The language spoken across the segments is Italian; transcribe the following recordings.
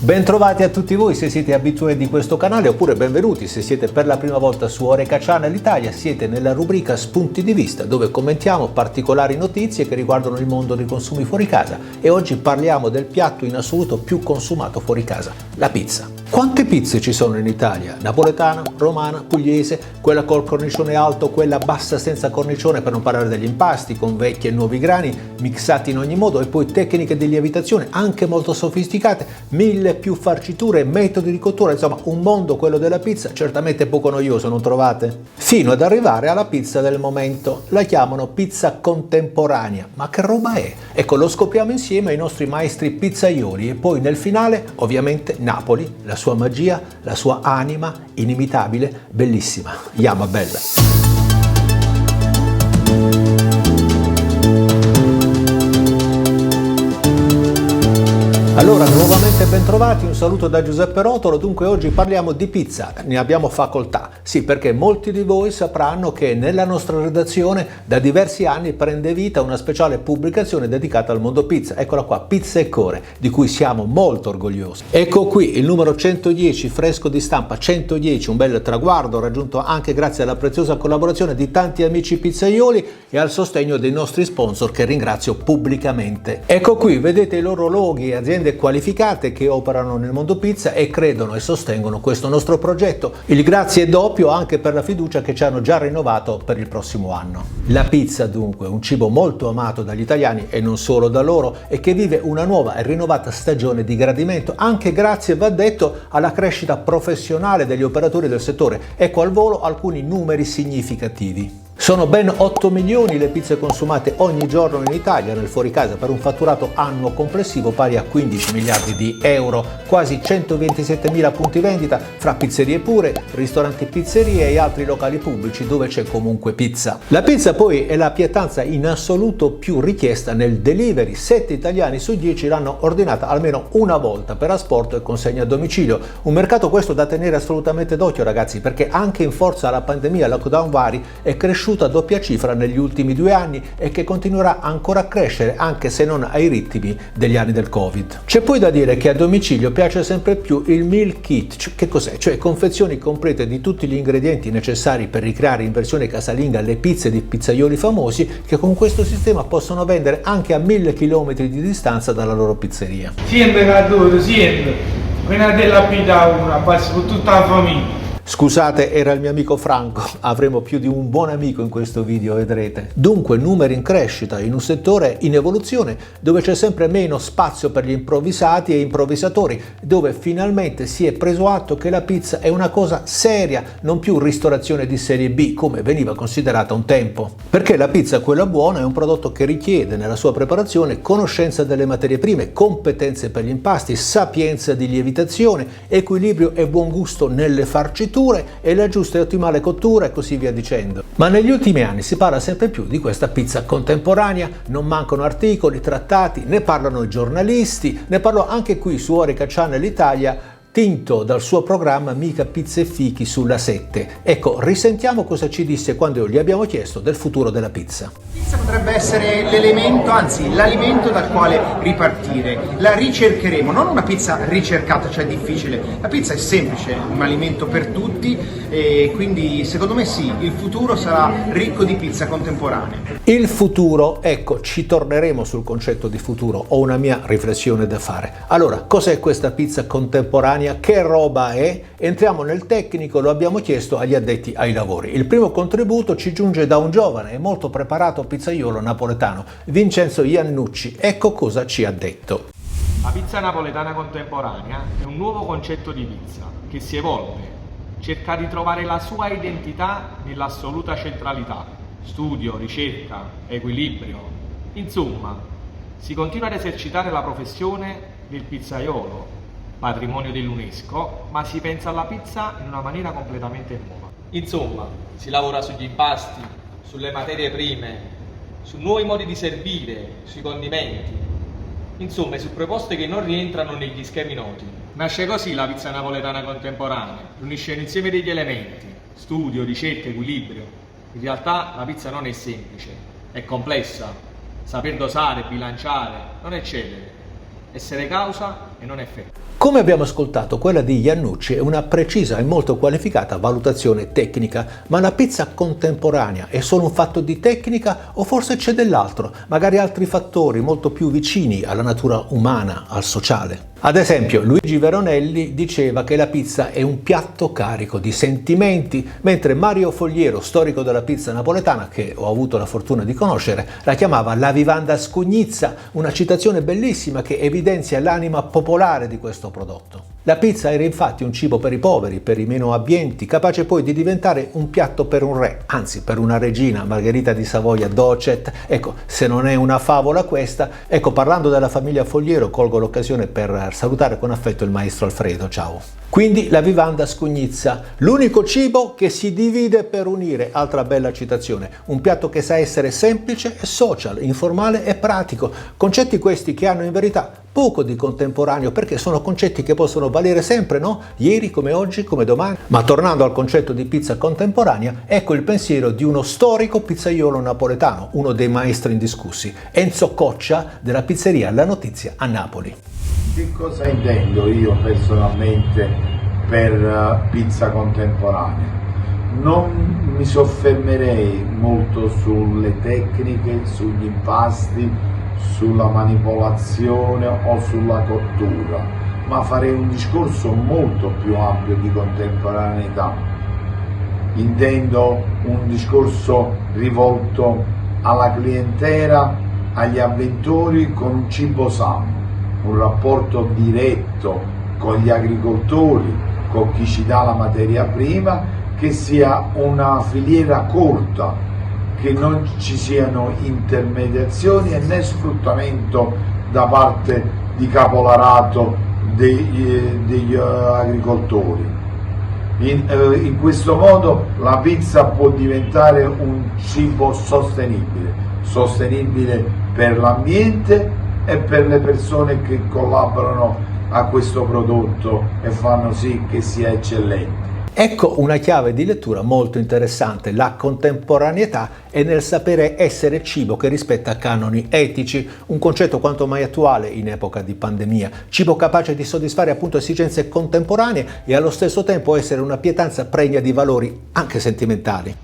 Bentrovati a tutti voi se siete abituati di questo canale, oppure benvenuti se siete per la prima volta su Horeca Channel Italia. Siete nella rubrica Spunti di Vista, dove commentiamo particolari notizie che riguardano il mondo dei consumi fuori casa, e oggi parliamo del piatto in assoluto più consumato fuori casa, la pizza. Quante pizze ci sono in Italia? Napoletana, romana, pugliese, quella col cornicione alto, quella bassa senza cornicione, per non parlare degli impasti con vecchi e nuovi grani mixati in ogni modo, e poi tecniche di lievitazione anche molto sofisticate, 1000 più farciture, metodi di cottura, insomma un mondo quello della pizza certamente poco noioso, non trovate? Fino ad arrivare alla pizza del momento, la chiamano pizza contemporanea, ma che roba è? Ecco, lo scopriamo insieme ai nostri maestri pizzaioli, e poi nel finale ovviamente Napoli, la sua magia, la sua anima inimitabile, bellissima, llama bella. Allora, nuovamente bentrovati, un saluto da Giuseppe Rotolo. Dunque oggi parliamo di pizza, ne abbiamo facoltà, sì, perché molti di voi sapranno che nella nostra redazione da diversi anni prende vita una speciale pubblicazione dedicata al mondo pizza. Eccola qua, Pizza e Core, di cui siamo molto orgogliosi. Ecco qui il numero 110, fresco di stampa 110, un bel traguardo raggiunto anche grazie alla preziosa collaborazione di tanti amici pizzaioli e al sostegno dei nostri sponsor, che ringrazio pubblicamente. Ecco qui, vedete i loro loghi, aziende qualificate che operano nel mondo pizza e credono e sostengono questo nostro progetto. Il grazie è doppio anche per la fiducia che ci hanno già rinnovato per il prossimo anno. La pizza dunque, un cibo molto amato dagli italiani e non solo da loro, e che vive una nuova e rinnovata stagione di gradimento, anche grazie, va detto, alla crescita professionale degli operatori del settore. Ecco al volo alcuni numeri significativi. Sono ben 8 milioni le pizze consumate ogni giorno in Italia nel fuoricasa, per un fatturato annuo complessivo pari a 15 miliardi di euro, quasi 127.000 punti vendita fra pizzerie pure, ristoranti pizzerie e altri locali pubblici dove c'è comunque pizza. La pizza poi è la pietanza in assoluto più richiesta nel delivery, 7 italiani su 10 l'hanno ordinata almeno una volta per asporto e consegna a domicilio. Un mercato questo da tenere assolutamente d'occhio, ragazzi, perché anche in forza alla pandemia e lockdown vari è cresciuto a doppia cifra negli ultimi 2 anni e che continuerà ancora a crescere, anche se non ai ritmi degli anni del Covid. C'è poi da dire che a domicilio piace sempre più il meal kit. Che cos'è? Cioè confezioni complete di tutti gli ingredienti necessari per ricreare in versione casalinga le pizze di pizzaioli famosi, che con questo sistema possono vendere anche a 1000 km di distanza dalla loro pizzeria. Sempre Cadoro, sempre. Appena della pizza una, passo per tutta la famiglia. Scusate, era il mio amico Franco, avremo più di un buon amico in questo video, vedrete. Dunque numeri in crescita in un settore in evoluzione, dove c'è sempre meno spazio per gli improvvisati e improvvisatori, dove finalmente si è preso atto che la pizza è una cosa seria, non più ristorazione di serie B come veniva considerata un tempo. Perché la pizza, quella buona, è un prodotto che richiede nella sua preparazione conoscenza delle materie prime, competenze per gli impasti, sapienza di lievitazione, equilibrio e buon gusto nelle farciture e la giusta e ottimale cottura, e così via dicendo. Ma negli ultimi anni si parla sempre più di questa pizza contemporanea, non mancano articoli, trattati, ne parlano i giornalisti, ne parlo anche qui su Horeca Channel Italia, tinto dal suo programma Mica Pizze e Fichi sulla 7. Ecco, risentiamo cosa ci disse quando gli abbiamo chiesto del futuro della pizza. La pizza potrebbe essere l'elemento, anzi l'alimento dal quale ripartire. La ricercheremo, non una pizza ricercata, cioè difficile. La pizza è semplice, un alimento per tutti, e quindi secondo me sì, il futuro sarà ricco di pizza contemporanea. Il futuro, ecco, ci torneremo sul concetto di futuro, ho una mia riflessione da fare. Allora, cos'è questa pizza contemporanea? Che roba è? Entriamo nel tecnico, lo abbiamo chiesto agli addetti ai lavori. Il primo contributo ci giunge da un giovane e molto preparato pizzaiolo napoletano, Vincenzo Iannucci. Ecco cosa ci ha detto. La pizza napoletana contemporanea è un nuovo concetto di pizza che si evolve, cerca di trovare la sua identità nell'assoluta centralità, studio, ricerca, equilibrio. Insomma, si continua ad esercitare la professione del pizzaiolo, patrimonio dell'UNESCO, ma si pensa alla pizza in una maniera completamente nuova. Insomma, si lavora sugli impasti, sulle materie prime, su nuovi modi di servire, sui condimenti, insomma su proposte che non rientrano negli schemi noti. Nasce così la pizza napoletana contemporanea, riunisce l'insieme degli elementi, studio, ricerca, equilibrio. In realtà la pizza non è semplice, è complessa, saper dosare, bilanciare, non è celere. Essere causa e non effetti. Come abbiamo ascoltato, quella di Iannucci è una precisa e molto qualificata valutazione tecnica, ma la pizza contemporanea è solo un fatto di tecnica o forse c'è dell'altro, magari altri fattori molto più vicini alla natura umana, al sociale? Ad esempio, Luigi Veronelli diceva che la pizza è un piatto carico di sentimenti, mentre Mario Fogliero, storico della pizza napoletana, che ho avuto la fortuna di conoscere, la chiamava la vivanda scugnizza, una citazione bellissima che evidenzia l'anima popolare di questo prodotto. La pizza era infatti un cibo per i poveri, per i meno abbienti, capace poi di diventare un piatto per un re, anzi per una regina, Margherita di Savoia Docet. Ecco, se non è una favola questa, ecco, parlando della famiglia Fogliero, colgo l'occasione per salutare con affetto il maestro Alfredo, ciao. Quindi la vivanda scugnizza, l'unico cibo che si divide per unire, altra bella citazione, un piatto che sa essere semplice e social, informale e pratico, concetti questi che hanno in verità poco di contemporaneo perché sono concetti che possono valere sempre, no? Ieri come oggi, come domani. Ma tornando al concetto di pizza contemporanea, ecco il pensiero di uno storico pizzaiolo napoletano, uno dei maestri indiscussi, Enzo Coccia della pizzeria La Notizia a Napoli. Che cosa intendo io personalmente per pizza contemporanea? Non mi soffermerei molto sulle tecniche, sugli impasti, sulla manipolazione o sulla cottura, ma farei un discorso molto più ampio di contemporaneità. Intendo un discorso rivolto alla clientela, agli avventori con un cibo sano, un rapporto diretto con gli agricoltori, con chi ci dà la materia prima, che sia una filiera corta, che non ci siano intermediazioni e né sfruttamento da parte di capolarato degli agricoltori. In questo modo la pizza può diventare un cibo sostenibile per l'ambiente e per le persone che collaborano a questo prodotto e fanno sì che sia eccellente. Ecco una chiave di lettura molto interessante, la contemporaneità è nel sapere essere cibo che rispetta canoni etici, un concetto quanto mai attuale in epoca di pandemia, cibo capace di soddisfare appunto esigenze contemporanee e allo stesso tempo essere una pietanza pregna di valori anche sentimentali.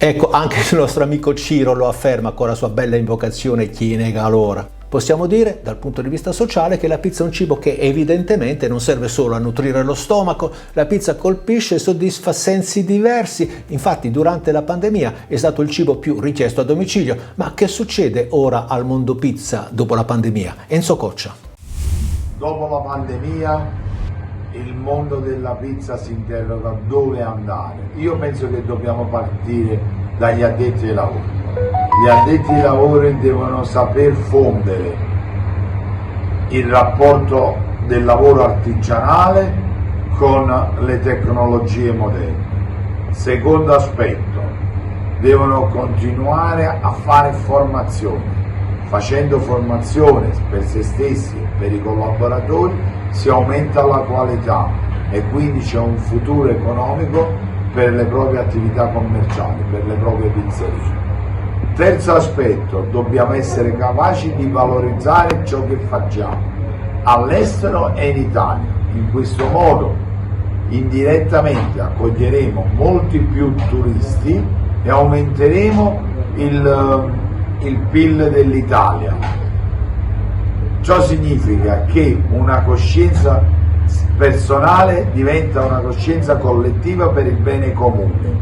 Ecco, anche il nostro amico Ciro lo afferma con la sua bella invocazione chi nega l'ora. Possiamo dire, dal punto di vista sociale, che la pizza è un cibo che evidentemente non serve solo a nutrire lo stomaco, la pizza colpisce e soddisfa sensi diversi. Infatti, durante la pandemia è stato il cibo più richiesto a domicilio. Ma che succede ora al mondo pizza dopo la pandemia? Enzo Coccia. Dopo la pandemia il mondo della pizza si interroga dove andare. Io penso che dobbiamo partire dagli addetti ai lavori. Gli addetti ai lavori devono saper fondere il rapporto del lavoro artigianale con le tecnologie moderne. Secondo aspetto, devono continuare a fare formazione. Facendo formazione per se stessi e per i collaboratori si aumenta la qualità e quindi c'è un futuro economico per le proprie attività commerciali, per le proprie pizzerie. Terzo aspetto, dobbiamo essere capaci di valorizzare ciò che facciamo all'estero e in Italia. In questo modo indirettamente accoglieremo molti più turisti e aumenteremo il PIL dell'Italia. Ciò significa che una coscienza personale diventa una coscienza collettiva per il bene comune.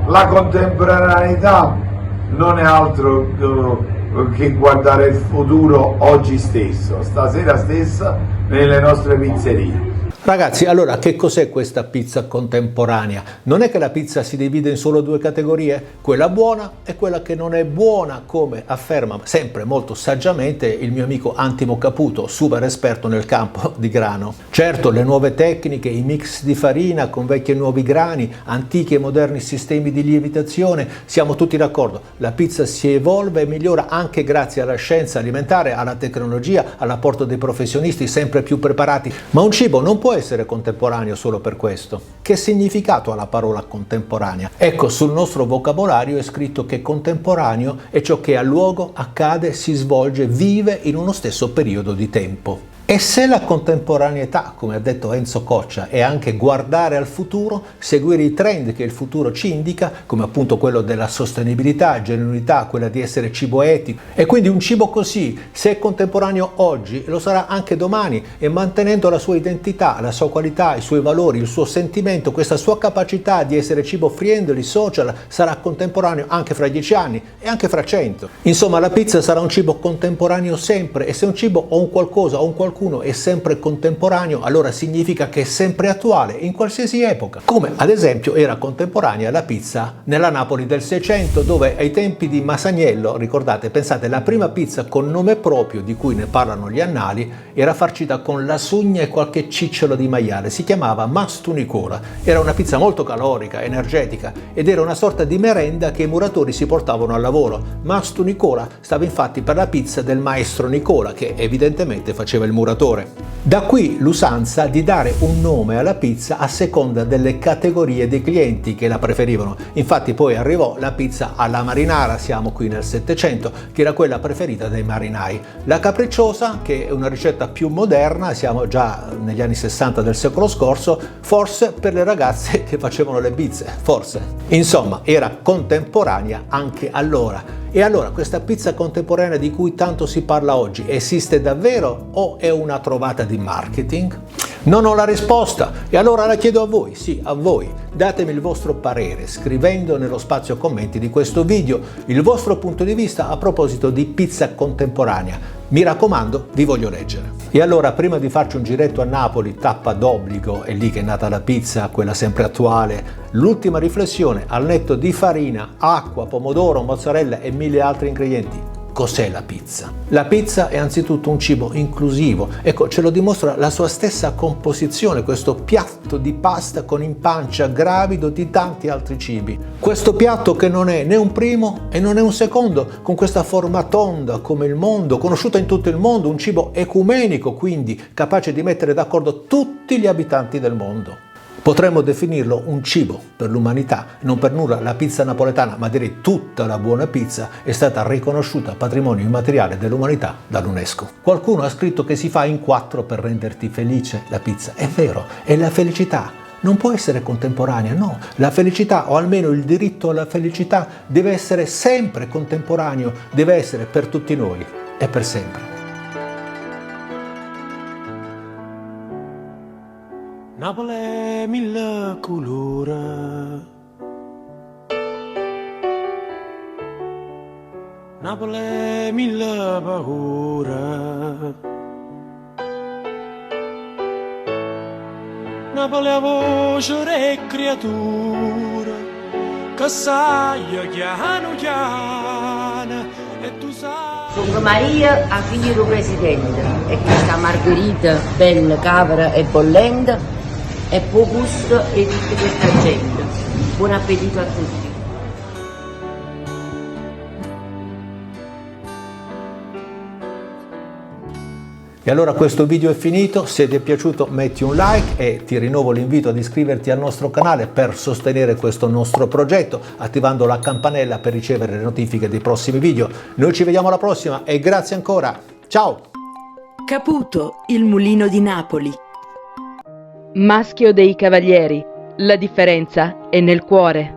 La contemporaneità non è altro che guardare il futuro oggi stesso, stasera stessa nelle nostre pizzerie. Ragazzi, allora che cos'è questa pizza contemporanea? Non è che la pizza si divide in solo due categorie, quella buona e quella che non è buona, come afferma sempre molto saggiamente il mio amico Antimo Caputo, super esperto nel campo di grano. Certo, le nuove tecniche, i mix di farina con vecchi e nuovi grani, antichi e moderni sistemi di lievitazione, siamo tutti d'accordo, la pizza si evolve e migliora anche grazie alla scienza alimentare, alla tecnologia, all'apporto dei professionisti sempre più preparati, ma un cibo non può essere contemporaneo solo per questo. Che significato ha la parola contemporanea? Ecco, sul nostro vocabolario è scritto che contemporaneo è ciò che ha luogo, accade, si svolge, vive in uno stesso periodo di tempo. E se la contemporaneità, come ha detto Enzo Coccia, è anche guardare al futuro, seguire i trend che il futuro ci indica, come appunto quello della sostenibilità, genuinità, quella di essere cibo etico, e quindi un cibo così, se è contemporaneo oggi, lo sarà anche domani, e mantenendo la sua identità, la sua qualità, i suoi valori, il suo sentimento, questa sua capacità di essere cibo friendly, social, sarà contemporaneo anche fra 10 anni e anche fra 100. Insomma, la pizza sarà un cibo contemporaneo sempre, e se un cibo o un qualcosa o un qualcuno è sempre contemporaneo, allora significa che è sempre attuale in qualsiasi epoca, come ad esempio era contemporanea la pizza nella Napoli del 600, dove ai tempi di Masaniello, ricordate, pensate, la prima pizza con nome proprio di cui ne parlano gli annali era farcita con lasugna e qualche cicciolo di maiale, si chiamava Mastu Nicola, era una pizza molto calorica, energetica, ed era una sorta di merenda che i muratori si portavano al lavoro. Mastu Nicola stava infatti per la pizza del maestro Nicola, che evidentemente faceva il muratore. Da qui l'usanza di dare un nome alla pizza a seconda delle categorie dei clienti che la preferivano. Infatti poi arrivò la pizza alla marinara, siamo qui nel 700, che era quella preferita dai marinai. La capricciosa, che è una ricetta più moderna, siamo già negli anni 60 del secolo scorso, forse per le ragazze che facevano le bizze, forse. Insomma, era contemporanea anche allora. E allora questa pizza contemporanea di cui tanto si parla oggi esiste davvero o è una trovata di marketing? Non ho la risposta e allora la chiedo a voi, sì, a voi. Datemi il vostro parere scrivendo nello spazio commenti di questo video il vostro punto di vista a proposito di pizza contemporanea. Mi raccomando, vi voglio leggere. E allora, prima di farci un giretto a Napoli, tappa d'obbligo, è lì che è nata la pizza, quella sempre attuale, l'ultima riflessione al netto di farina, acqua, pomodoro, mozzarella e 1000 altri ingredienti. Cos'è la pizza? La pizza è anzitutto un cibo inclusivo, ecco, ce lo dimostra la sua stessa composizione, questo piatto di pasta con in pancia gravido di tanti altri cibi. Questo piatto che non è né un primo e non è un secondo, con questa forma tonda come il mondo, conosciuta in tutto il mondo, un cibo ecumenico, quindi capace di mettere d'accordo tutti gli abitanti del mondo. Potremmo definirlo un cibo per l'umanità, non per nulla la pizza napoletana, ma direi tutta la buona pizza è stata riconosciuta patrimonio immateriale dell'umanità dall'UNESCO. Qualcuno ha scritto che si fa in 4 per renderti felice la pizza. È vero, è la felicità. Non può essere contemporanea, no. La felicità, o almeno il diritto alla felicità, deve essere sempre contemporaneo, deve essere per tutti noi e per sempre. Napoli è 1000 colori, Napoli è 1000 paure, Napoli è voce e creatura, che sai chiano chiano e tu sai. Sono Maria, a figlia del presidente, e questa margherita bella, capra e bollente, e buon gusto e tutta questa gente. Buon appetito a tutti. E allora questo video è finito, se ti è piaciuto metti un like e ti rinnovo l'invito ad iscriverti al nostro canale per sostenere questo nostro progetto, attivando la campanella per ricevere le notifiche dei prossimi video. Noi ci vediamo alla prossima e grazie ancora, ciao! Caputo, il mulino di Napoli. Maschio dei Cavalieri, la differenza è nel cuore.